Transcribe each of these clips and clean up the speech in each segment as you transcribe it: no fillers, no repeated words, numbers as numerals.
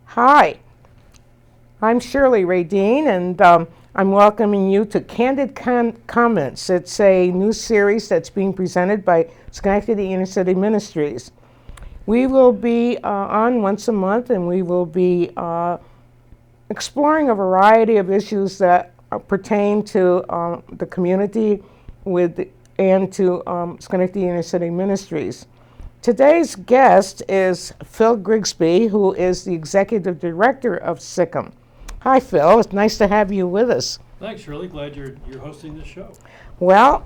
Hi, I'm Shirley Radine, and I'm welcoming you to Candid Comments. It's a new series that's being presented by Schenectady Inner City Ministries. We will be on once a month, and we will be exploring a variety of issues that pertain to the community and to Schenectady Inner City Ministries. Today's guest is Phil Grigsby, who is the Executive Director of SICM. Hi, Phil. It's nice to have you with us. Thanks, Shirley. Glad you're hosting this show. Well,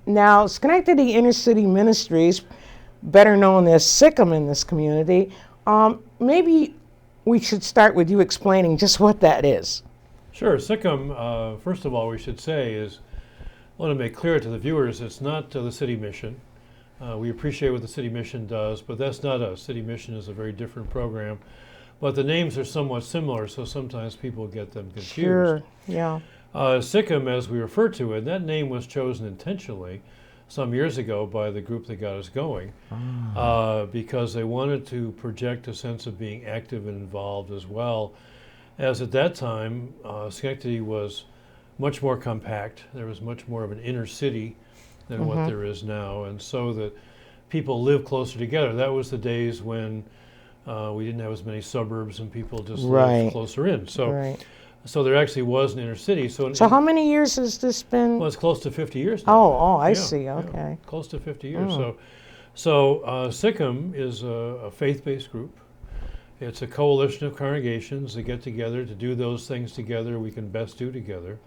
now Schenectady Inner City Ministries, better known as SICM in this community, maybe we should start with you explaining just what that is. Sure. SICM, first of all, we should say is, I want to make clear to the viewers, it's not the city mission. We appreciate what the city mission does, but that's not us. City mission is a very different program, but the names are somewhat similar, so sometimes people get them confused. Sure, yeah. SICM, as we refer to it, that name was chosen intentionally some years ago by the group that got us going, because they wanted to project a sense of being active and involved, as well as at that time, Schenectady was much more compact. There was much more of an inner city than what there is now, and so that people live closer together. That was the days when we didn't have as many suburbs and people just lived closer in. So there actually was an inner city. So how many years has this been? Well, it's close to 50 years now. I see. Okay. Yeah, close to 50 years. So SICM is a faith-based group. It's a coalition of congregations that get together to do those things together we can best do together.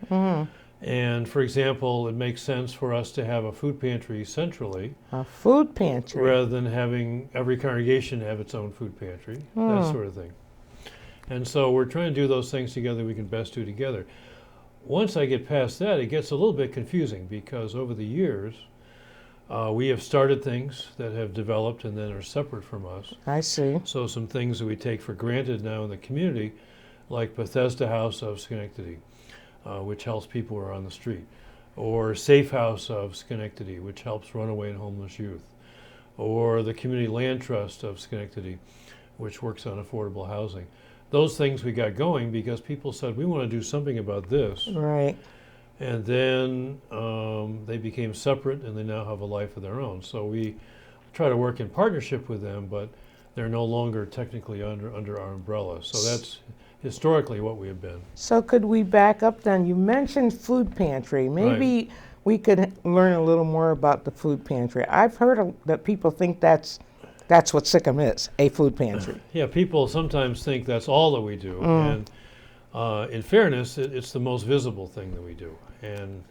And for example, it makes sense for us to have a food pantry centrally. A food pantry? Rather than having every congregation have its own food pantry, that sort of thing. And so we're trying to do those things together we can best do together. Once I get past that, it gets a little bit confusing, because over the years, we have started things that have developed and then are separate from us. I see. So some things that we take for granted now in the community, like Bethesda House of Schenectady, which helps people who are on the street, or Safe House of Schenectady, which helps runaway and homeless youth, or the Community Land Trust of Schenectady, which works on affordable housing. Those things we got going because people said, we want to do something about this. Right. And then they became separate, and they now have a life of their own. So we try to work in partnership with them, but they're no longer technically under our umbrella. So that's historically what we have been. So could we back up then? You mentioned food pantry. Maybe we could learn a little more about the food pantry. I've heard that people think that's what SICM is, a food pantry. Yeah, people sometimes think that's all that we do. And in fairness, it's the most visible thing that we do. And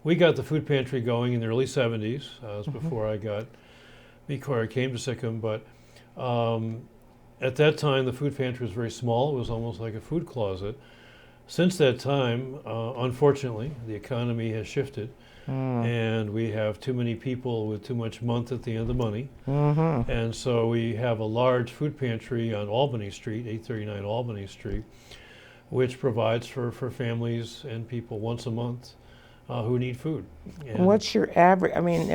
we got the food pantry going in the early 70s. That was before I came to SICM. But at that time, the food pantry was very small. It was almost like a food closet. Since that time, unfortunately, the economy has shifted, and we have too many people with too much month at the end of the money. And so we have a large food pantry on Albany Street, 839 Albany Street, which provides for families and people once a month who need food. And what's your average? I mean,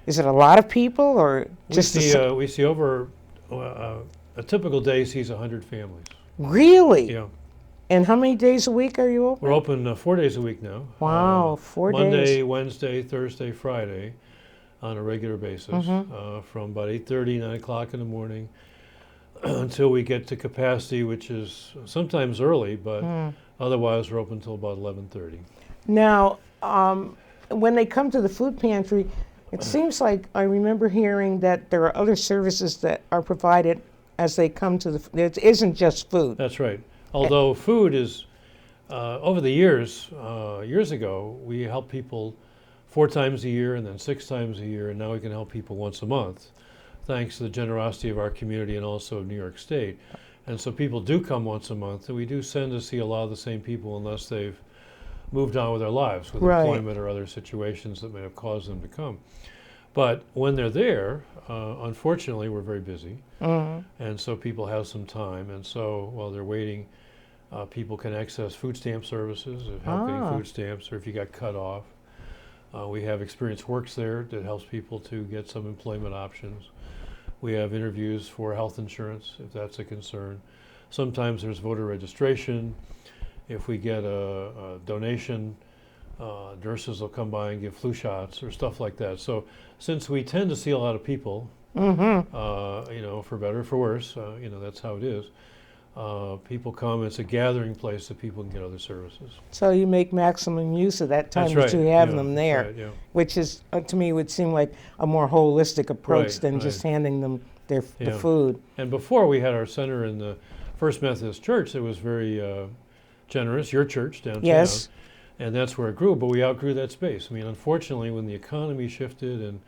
is it a lot of people, or just we see over a typical day sees 100 families. Really? Yeah. And how many days a week are you open? We're open 4 days a week now. Wow, 4 days. Monday, Wednesday, Thursday, Friday, on a regular basis, from about 8:30, 9 o'clock in the morning, until we get to capacity, which is sometimes early, but otherwise we're open until about 11:30. Now, when they come to the food pantry, it seems like I remember hearing that there are other services that are provided as they come to it isn't just food. That's right. Although food is, over the years ago, we helped people 4 times a year and then 6 times a year, and now we can help people once a month, thanks to the generosity of our community and also of New York State. And so people do come once a month, and we do tend to see a lot of the same people unless they've moved on with their lives, with employment or other situations that may have caused them to come. But when they're there, unfortunately, we're very busy, and so people have some time. And so while they're waiting, people can access food stamp services, if help getting food stamps, or if you got cut off. We have Experience Works there that helps people to get some employment options. We have interviews for health insurance, if that's a concern. Sometimes there's voter registration. If we get a donation, nurses will come by and give flu shots or stuff like that. So since we tend to see a lot of people, for better or for worse, that's how it is. People come, it's a gathering place that people can get other services. So you make maximum use of that time That's that right. you have Yeah, them that's there, right, yeah. which is, to me, would seem like a more holistic approach Right, than just right. handing them the Yeah. food. And before we had our center in the First Methodist Church that was very generous, your church downtown. Yes. And that's where it grew, but we outgrew that space. I mean, unfortunately, when the economy shifted in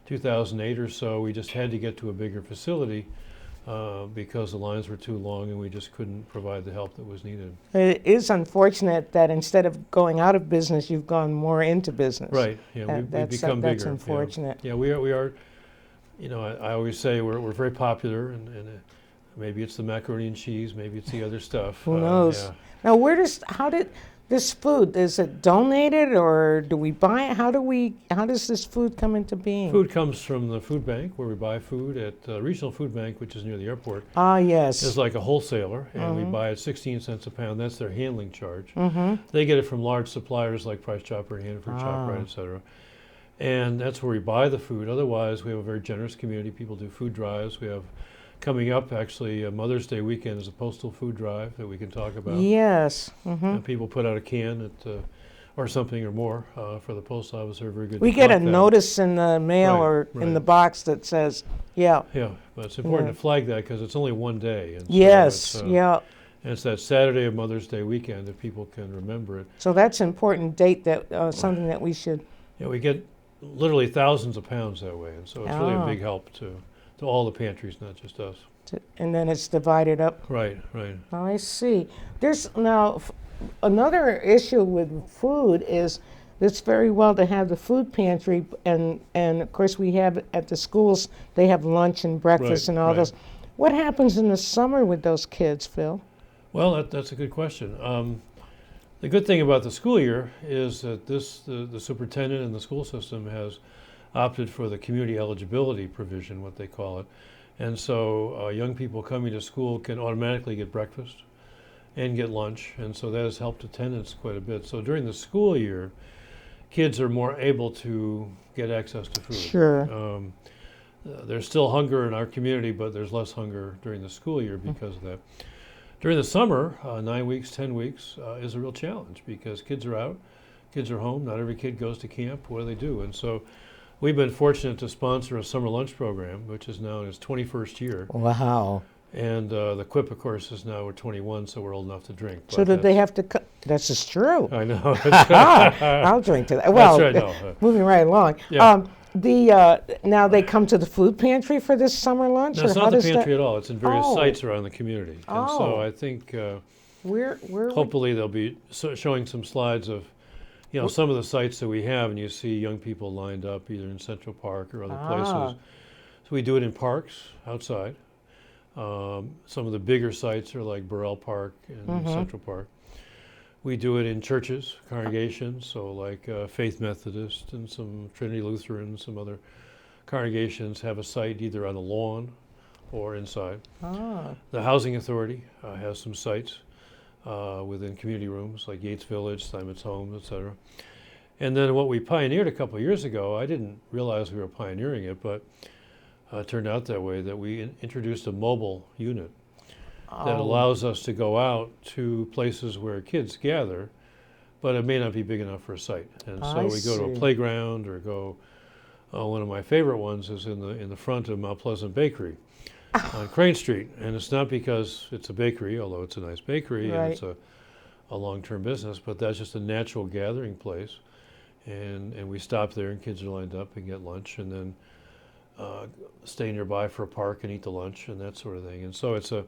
2008 or so, we just had to get to a bigger facility because the lines were too long and we just couldn't provide the help that was needed. It is unfortunate that instead of going out of business, you've gone more into business. Right, yeah, we've become bigger. That's unfortunate. Yeah, we are, I always say we're very popular and maybe it's the macaroni and cheese, maybe it's the other stuff. Who knows? Yeah. Now, how did this food, is it donated or do we buy it? How does this food come into being? Food comes from the food bank where we buy food at Regional Food Bank, which is near the airport. Ah, yes. It's like a wholesaler, and we buy it 16 cents a pound. That's their handling charge. They get it from large suppliers like Price Chopper, Hannaford, ShopRite, et cetera. And that's where we buy the food. Otherwise, we have a very generous community. People do food drives. We have coming up, actually, Mother's Day weekend is a postal food drive that we can talk about. Yes. And people put out a can or something or more for the post office. They're very good. We to get a collect that. notice in the mail Right, or in right. the box that says, yeah. Yeah, but it's important Yeah. to flag that because it's only one day. And so Yes, it's, yeah. And it's that Saturday of Mother's Day weekend that people can remember it. So that's an important date, that something that we should. Yeah, we get literally thousands of pounds that way, and so it's really a Ah. big help to all the pantries, not just us. And then it's divided up. Right, right. I see. There's now another issue with food is it's very well to have the food pantry, and of course we have at the schools, they have lunch and breakfast Right, and all right. those. What happens in the summer with those kids, Phil? Well, that's a good question. The good thing about the school year is that the superintendent and the school system has opted for the community eligibility provision, what they call it. And so young people coming to school can automatically get breakfast and get lunch, and so that has helped attendance quite a bit. So during the school year, kids are more able to get access to food. Sure. There's still hunger in our community, but there's less hunger during the school year because of that. During the summer, 9 weeks, 10 weeks is a real challenge because kids are out, kids are home, not every kid goes to camp, what do they do? And so we've been fortunate to sponsor a summer lunch program, which is now in its 21st year. Wow. And the QUIP, of course, is now we're 21, so we're old enough to drink. So did they have to cut? This is true. I know. I'll drink to that. Well, That's right, no. moving right along. Yeah. Now they come to the food pantry for this summer lunch? No, or it's how not the does pantry that, at all. It's in various Oh. sites around the community. And so Oh. I think where hopefully they'll be showing some slides of some of the sites that we have, and you see young people lined up either in Central Park or other places. So we do it in parks outside. Some of the bigger sites are like Burrell Park and Central Park. We do it in churches, congregations, so like Faith Methodist and some Trinity Lutheran, some other congregations have a site either on the lawn or inside. The Housing Authority has some sites within community rooms like Yates Village, Simon's Homes, etc. And then what we pioneered a couple of years ago, I didn't realize we were pioneering it, but it turned out that way, that we introduced a mobile unit that allows us to go out to places where kids gather, but it may not be big enough for a site. And so we go to a playground or go, one of my favorite ones is in the front of Mount Pleasant Bakery on Crane Street. And it's not because it's a bakery, although it's a nice bakery and it's a long-term business, but that's just a natural gathering place. And we stop there and kids are lined up and get lunch and then stay nearby for a park and eat the lunch and that sort of thing. And so it's a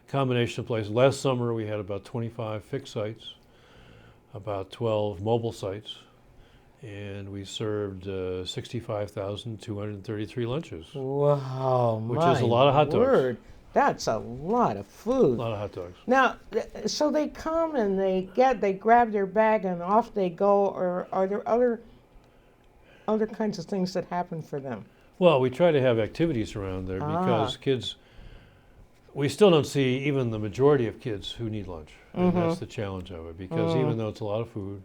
combination of places. Last summer we had about 25 fixed sites, about 12 mobile sites, and we served 65,233 lunches. Wow, which is a lot of hot dogs. That's a lot of food. A lot of hot dogs. Now, so they come and they grab their bag and off they go, or are there other other kinds of things that happen for them? Well, we try to have activities around there because kids, we still don't see even the majority of kids who need lunch. And that's the challenge of it, because even though it's a lot of food,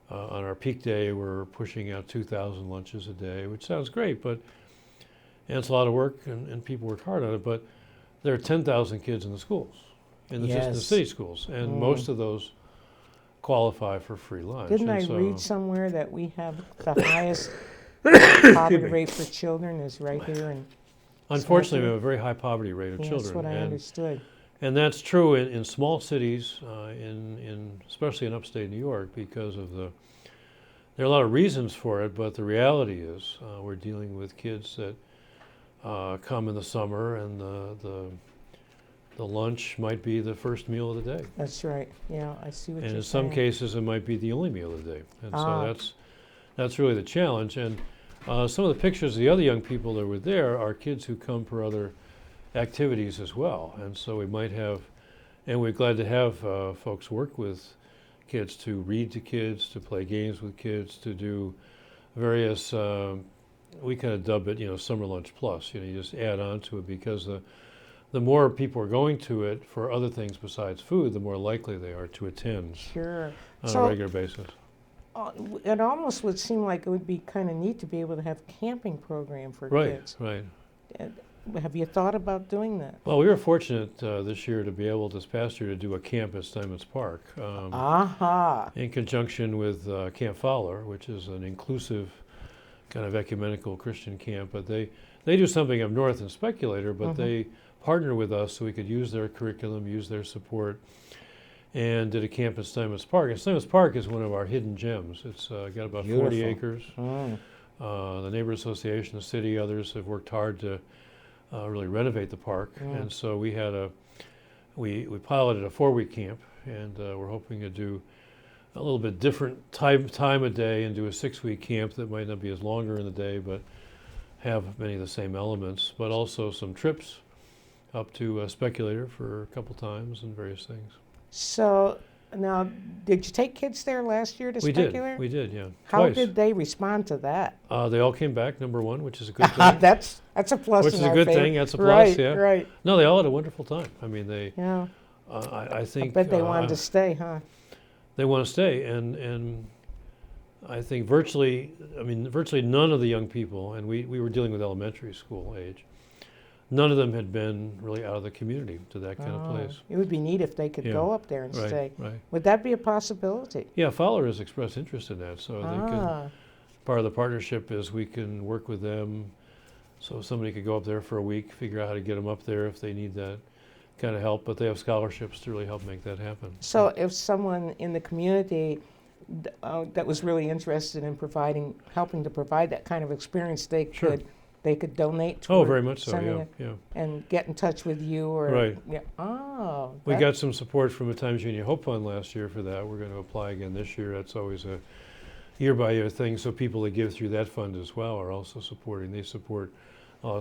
on our peak day, we're pushing out 2,000 lunches a day, which sounds great, and it's a lot of work, and people work hard on it, but there are 10,000 kids in the schools, just in the city schools, and most of those qualify for free lunch. Didn't I read somewhere that we have the highest poverty rate for children is right here in Unfortunately, we have a very high poverty rate of children. That's what I understood. And that's true in small cities, especially in upstate New York, because of there are a lot of reasons for it, but the reality is we're dealing with kids that come in the summer, and the lunch might be the first meal of the day. That's right. Yeah, I see what you're saying. And in some cases, it might be the only meal of the day. And so that's really the challenge. And some of the pictures of the other young people that were there are kids who come for other activities as well. And so we might have, and we're glad to have folks work with kids, to read to kids, to play games with kids, to do various, we kind of dub it, summer lunch plus. You just add on to it, because the more people are going to it for other things besides food, the more likely they are to attend Sure. on a regular basis. It almost would seem like it would be kind of neat to be able to have a camping program for kids. Right. Have you thought about doing that? Well, we were fortunate this year to be able, this past year, to do a camp at Steinmetz Park in conjunction with Camp Fowler, which is an inclusive kind of ecumenical Christian camp. But they do something up north in Speculator, but they partner with us so we could use their curriculum, use their support, and did a camp at Steinmetz Park. And Steinmetz Park is one of our hidden gems. It's got about 40 acres. The Neighborhood Association, the city, others have worked hard to really renovate the park. And so we piloted a 4-week camp, and we're hoping to do a little bit different time of day and do a 6-week camp that might not be as longer in the day, but have many of the same elements, but also some trips up to Speculator for a couple times and various things. So now, did you take kids there last year to Speculator? We did, yeah. How twice. did they respond to that? They all came back, number one, which is a good thing. That's a plus. Which is a good thing. That's a plus. Right, yeah. Right. No, they all had a wonderful time. I mean, they. Yeah. I think. I bet they wanted to stay, huh? They want to stay, and I think virtually none of the young people, and we were dealing with elementary school age, none of them had been really out of the community to that kind of place. It would be neat if they could go up there and stay. Right. Would that be a possibility? Yeah, Fowler has expressed interest in that, so they can, part of the partnership is we can work with them, so somebody could go up there for a week, figure out how to get them up there if they need that kind of help, but they have scholarships to really help make that happen. So if someone in the community that was really interested in helping to provide that kind of experience, they could donate to very much so, yeah. And get in touch with you, or right. Yeah. We got some support from the Times Union Hope Fund last year for that. We're going to apply again this year. That's always a year-by-year thing, so people that give through that fund as well are also supporting. They support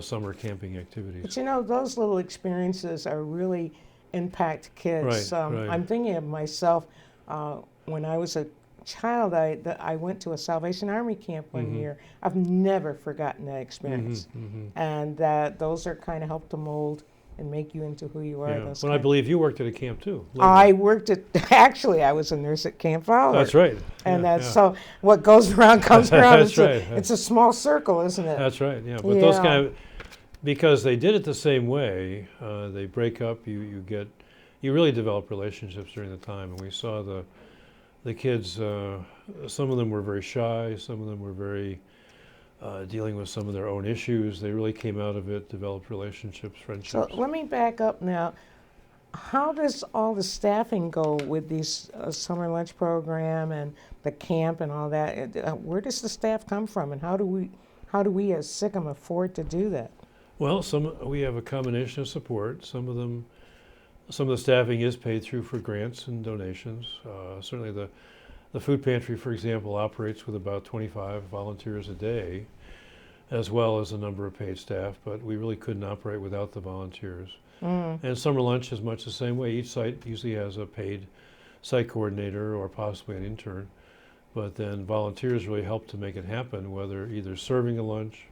summer camping activities. But those little experiences are really impact kids. Right. I'm thinking of myself when I was a child. I went to a Salvation Army camp one year. I've never forgotten that experience, and those are kind of help to mold and make you into who you are. Yeah. Well, I believe you worked at a camp too. I worked at, actually, I was a nurse at Camp Fowler. That's right. And so what goes around comes around. That's right. It's a small circle, isn't it? That's right, yeah. But those kind of, because they did it the same way, they break up, you really develop relationships during the time. And we saw the kids, some of them were very shy, some of them were very dealing with some of their own issues. They really came out of it, developed relationships, friendships. So let me back up now. How does all the staffing go with these summer lunch program and the camp and all that? Where does the staff come from, and how do we as SICM afford to do that? Well, we have a combination of support. Some of the staffing is paid through for grants and donations. Certainly the food pantry, for example, operates with about 25 volunteers a day, as well as a number of paid staff, but we really couldn't operate without the volunteers. And summer lunch is much the same way. Each site usually has a paid site coordinator or possibly an intern, but then volunteers really help to make it happen, whether either serving a lunch,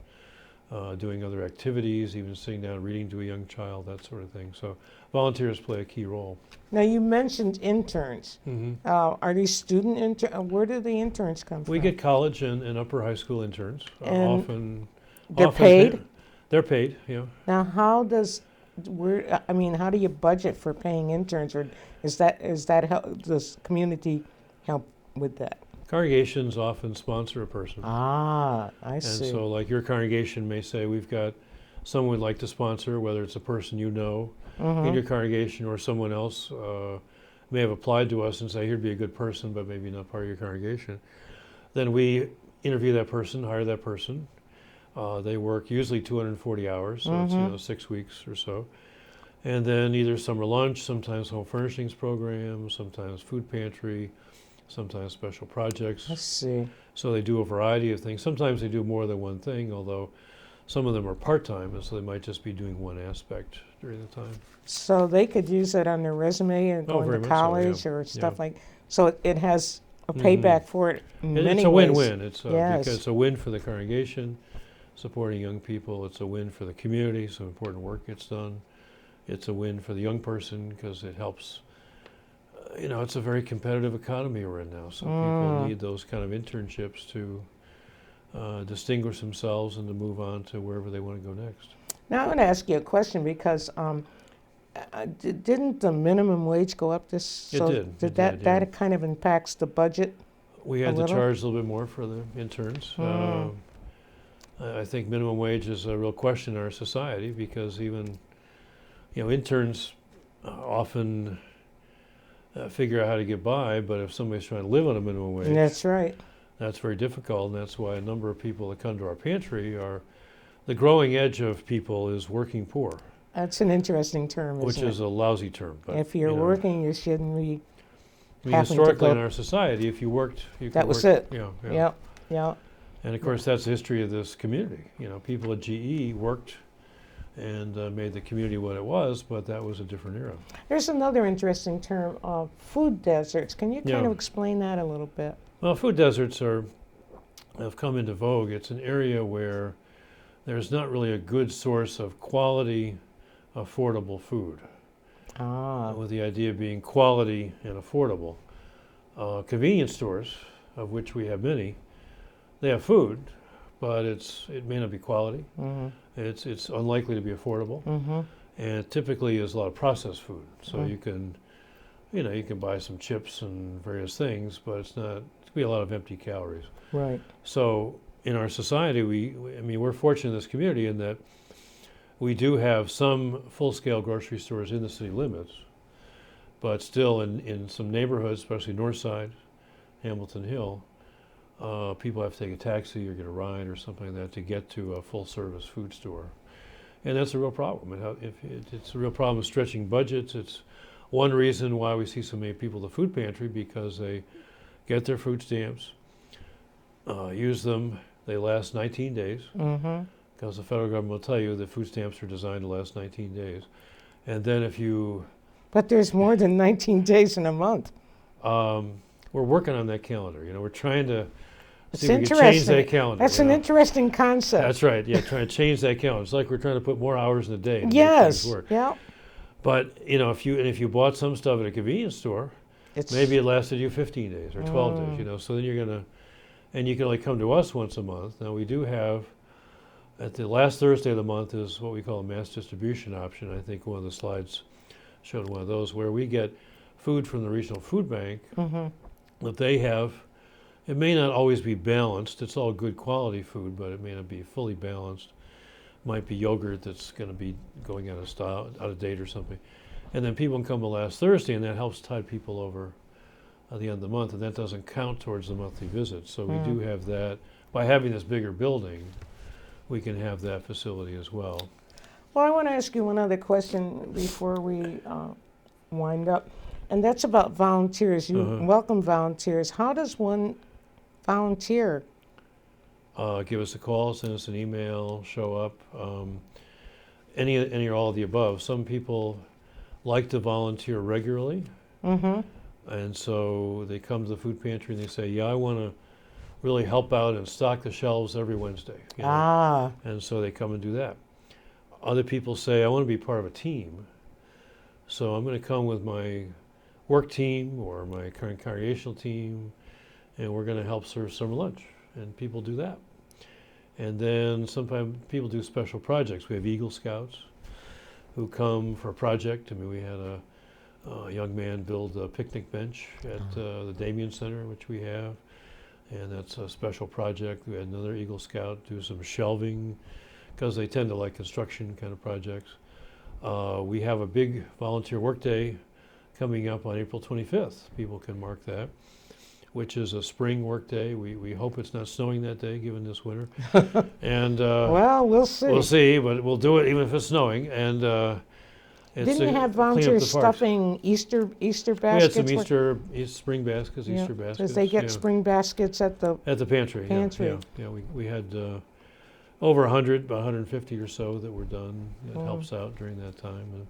doing other activities, even sitting down reading to a young child, that sort of thing. So volunteers play a key role. Now, you mentioned interns. Mm-hmm. Are these student interns? Where do the interns come from? We get college and upper high school interns. And often they're often paid? They're paid, yeah. Now, how do you budget for paying interns, or does community help with that? Congregations often sponsor a person. I And see. so like your congregation may say, we've got someone we'd like to sponsor, whether it's a person you know in your congregation or someone else may have applied to us and say, here'd be a good person, but maybe not part of your congregation. Then we interview that person, hire that person. They work usually 240 hours, so it's 6 weeks or so. And then either summer lunch, sometimes home furnishings programs, sometimes food pantry, sometimes special projects. I see. So they do a variety of things. Sometimes they do more than one thing, although some of them are part-time, and so they might just be doing one aspect during the time. So they could use it on their resume and Oh, going very to much so, college yeah. or stuff Yeah. like. So it has a payback for it in many It's a ways. win-win. It's Yes. because it's a win for the congregation, supporting young people. It's a win for the community, so important work gets done. It's a win for the young person because it helps. It's a very competitive economy we're in now, so people need those kind of internships to distinguish themselves and to move on to wherever they want to go next. Now I want to ask you a question because didn't the minimum wage go up this? It so did. It that did, yeah. that kind of impacts the budget? We had A to little? charge a little bit more for the interns. I think minimum wage is a real question in our society because even, interns often figure out how to get by, but if somebody's trying to live on a minimum wage, That's right. that's very difficult, and that's why a number of people that come to our pantry are, the growing edge of people is working poor, That's an interesting term, which isn't is a lousy term. it? But, If you're working, you shouldn't be. I mean, having to historically go- in our society, if you worked, you could That was work, it. Yeah. Yep. Yeah. And of course, that's the history of this community. People at GE worked and made the community what it was, but that was a different era. There's another interesting term, food deserts. Can you kind Yeah. of explain that a little bit? Well, food deserts have come into vogue. It's an area where there's not really a good source of quality, affordable food, with the idea being quality and affordable. Convenience stores, of which we have many, they have food, but it may not be quality. It's unlikely to be affordable, and typically is a lot of processed food. So you can buy some chips and various things, but it's going to be a lot of empty calories. Right. So in our society, we're fortunate in this community in that we do have some full-scale grocery stores in the city limits, but still in some neighborhoods, especially North Side, Hamilton Hill, people have to take a taxi or get a ride or something like that to get to a full-service food store. And that's a real problem. It's a real problem with stretching budgets. It's one reason why we see so many people at the food pantry, because they get their food stamps, use them, they last 19 days, because the federal government will tell you that food stamps are designed to last 19 days. And then But there's more than 19 days in a month. we're working on that calendar. We're trying to It's see if we can change interesting. that calendar. That's an interesting concept. That's right. Yeah, trying to change that calendar. It's like we're trying to put more hours in the day to make Yes. things work. Yeah. But if you bought some stuff at a convenience store, maybe it lasted you 15 days or 12 days. So then you can only come to us once a month. Now we do have, at the last Thursday of the month is what we call a mass distribution option. I think one of the slides showed one of those, where we get food from the regional food bank that they have. It may not always be balanced. It's all good quality food, but it may not be fully balanced. Might be yogurt that's going to be going out of date or something. And then people can come the last Thursday, and that helps tide people over at the end of the month, and that doesn't count towards the monthly visit. So we do have that. By having this bigger building, we can have that facility as well. Well, I want to ask you one other question before we wind up, and that's about volunteers. You welcome volunteers. How does one volunteer? Give us a call, send us an email, show up. Any or all of the above. Some people like to volunteer regularly. And so they come to the food pantry and they say, yeah, I want to really help out and stock the shelves every Wednesday. You know? Ah, And so they come and do that. Other people say, I want to be part of a team. So I'm going to come with my work team or my congregational team, and we're going to help serve summer lunch. And people do that. And then sometimes people do special projects. We have Eagle Scouts who come for a project. I mean, we had a young man build a picnic bench at the Damien Center, which we have. And that's a special project. We had another Eagle Scout do some shelving, because they tend to like construction kind of projects. We have a big volunteer work day coming up on April 25th. People can mark that, which is a spring work day. We hope it's not snowing that day, given this winter. And well, we'll see. we'll see, but we'll do it even if it's snowing. And it's Didn't you have clean up volunteers the parks. stuffing Easter baskets? We had some spring baskets, Yeah, Easter baskets. because they get yeah. spring baskets at the. At the pantry. Pantry. Yeah. We had over 100, about 150 or so that were done. It helps out during that time. And,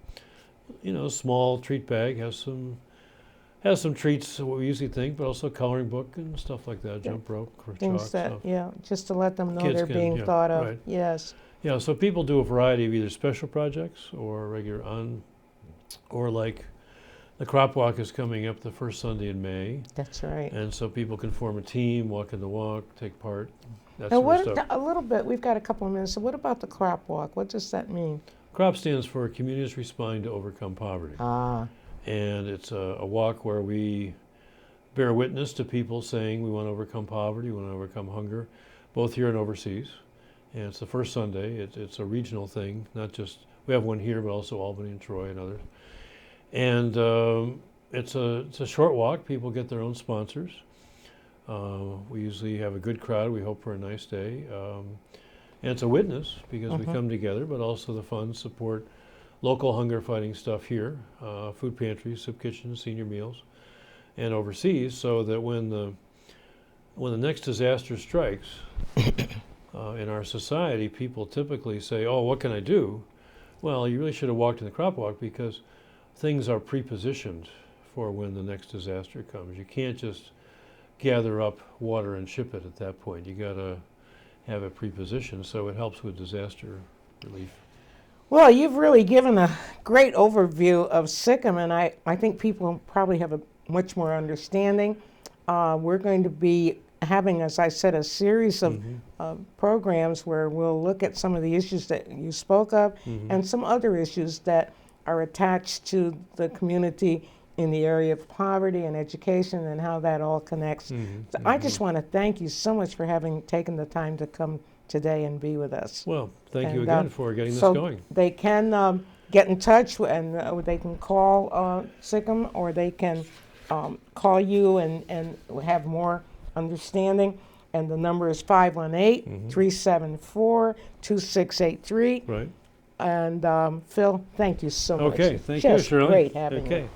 you know, small treat bag has some treats, what we usually think, but also coloring book and stuff like that, jump rope, or Things chalk that, stuff. yeah, just to let them know Kids they're can, being yeah, thought of. right. Yes. Yeah, so people do a variety of either special projects or regular or like the crop walk is coming up the first Sunday in May. That's right. And so people can form a team, walk in the walk, take part, that Now, sort of stuff. a little bit, we've got a couple of minutes. So what about the crop walk? What does that mean? CROP stands for Communities Responding to Overcome Poverty. Ah, And it's a walk where we bear witness to people saying we want to overcome poverty, we want to overcome hunger, both here and overseas. And it's the first Sunday. It's a regional thing, not just, we have one here, but also Albany and Troy and others. And it's a short walk. People get their own sponsors. We usually have a good crowd. We hope for a nice day. And it's a witness because we come together, but also the funds support local hunger fighting stuff here, food pantries, soup kitchens, senior meals, and overseas, so that when the next disaster strikes in our society, people typically say, oh, what can I do? Well, you really should have walked in the crop walk, because things are pre-positioned for when the next disaster comes. You can't just gather up water and ship it at that point. You got to have it pre-positioned, so it helps with disaster relief. well, you've really given a great overview of SICM, and I think people probably have a much more understanding. We're going to be having, as I said, a series of programs where we'll look at some of the issues that you spoke of and some other issues that are attached to the community in the area of poverty and education and how that all connects. So I just want to thank you so much for having taken the time to come today and be with us. Well, thank you And, again for getting so this going. they can get in touch and they can call SICM, or they can call you and have more understanding. And the number is 518-374-2683. Right. And Phil, thank you so much. Okay, thank you, Just Shirley. great having you. Okay.